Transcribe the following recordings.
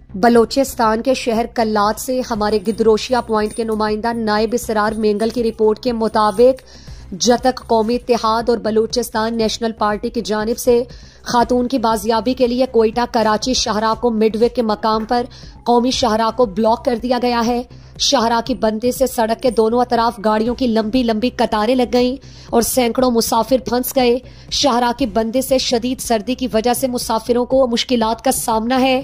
بلوچستان کے شہر کلات سے ہمارے گدروشیا پوائنٹ کے نمائندہ نائب اسرار مینگل کی رپورٹ کے مطابق جتک قومی اتحاد اور بلوچستان نیشنل پارٹی کی جانب سے خاتون کی بازیابی کے لیے کوئٹہ کراچی شاہراہ کو مڈ وے کے مقام پر قومی شاہراہ کو بلاک کر دیا گیا ہے۔ شاہراہ کی بندی سے سڑک کے دونوں اطراف گاڑیوں کی لمبی لمبی قطاریں لگ گئیں اور سینکڑوں مسافر پھنس گئے۔ شاہراہ کی بندی سے شدید سردی کی وجہ سے مسافروں کو مشکلات کا سامنا ہے۔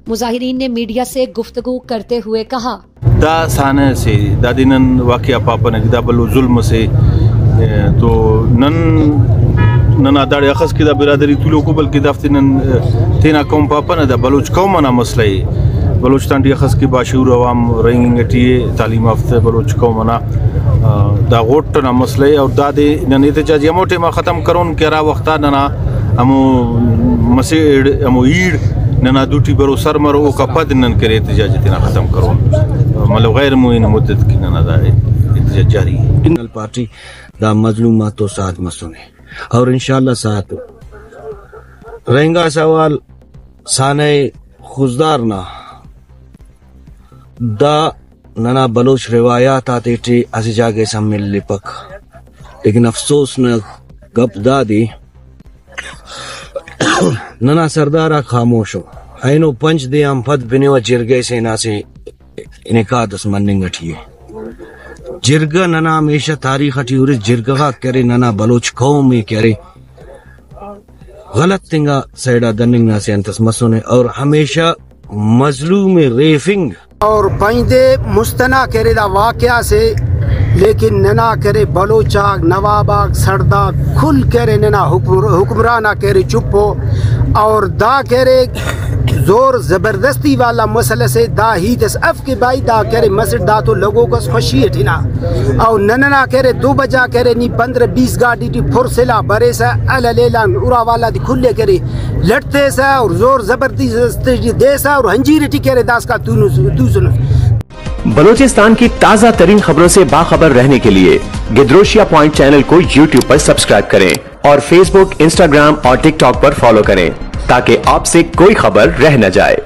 مظاہرین نے میڈیا سے گفتگو کرتے ہوئے کہا، دا سانے سے دا دینن واقعہ پاپا نگدا بلو ظلم سے تو نن اداڑ اخذ کی دا برادری طولو کو بلکہ دفتنن تینا قوم پاپا نہ دا بلوچ قوم منا مسئلہ ہے بلوچستان ڈی اخذ کی باشعور عوام رنگنگ ٹی تعلیم یافتہ بلوچ قوم منا دا غوٹ نہ مسئلہ ہے اور دا دے نن احتجاج یموٹے ما ختم کرون کرا وقتا ننا ہمو مسیڑ ہمو ایڑ ننا دوٹی برو سر مرو کا پد نن کرے احتجاج تینا ختم کرون مطلب غیر معین مدت کی ننا دا احتجاج جاری ہے۔ نیشنل پارٹی دا مظلومات تو ساتھ مسونے اور انشاءاللہ ساتھ رہنگا سوال سانے خزدارنا دا ننا بلوچ روایات آتے تھے اسی جاگے سا مل لپک لیکن افسوس نہ گپ دا دی ننا سردارہ خاموشو اینو پنچ دے ہم پد بنیو جرگے سے نا سے انکا دس مننگ اٹھیے جرگہ ننا ہمیشہ تاریخ اٹھی اور جرگہ کرے ننا بلوچ قوم میں کرے غلط تنگا سیڈا دننگ نا سے انتس مسونے اور ہمیشہ مظلوم ریفنگ اور پائندے مستنا کرے دا واقعہ سے لیکن ننا کرے بلوچا نوابا سردہ کھل کرے ننا حکمرانہ کرے چپو اور دا کرے زور زبردستی والا مسئلہ سے دا ہی دس اف کے بائی دا کرے مسجد دا تو لوگوں کو خوشی اٹھنا اور نننا کرے 2 بجا کرے نی 15-20 گاڑی ٹی پھرسلا برے سا لیلان ارا والا دی کھلے کرے لڑتے سا اور زور زبردستی دے سا اور ہنجیر ٹی کرے داس کا تو سن۔ بلوچستان کی تازہ ترین خبروں سے باخبر رہنے کے لیے گدروشیا پوائنٹ چینل کو یوٹیوب پر سبسکرائب کریں اور فیس بک، انسٹاگرام اور ٹک ٹاک پر فالو کریں تاکہ آپ سے کوئی خبر رہ نہ جائے۔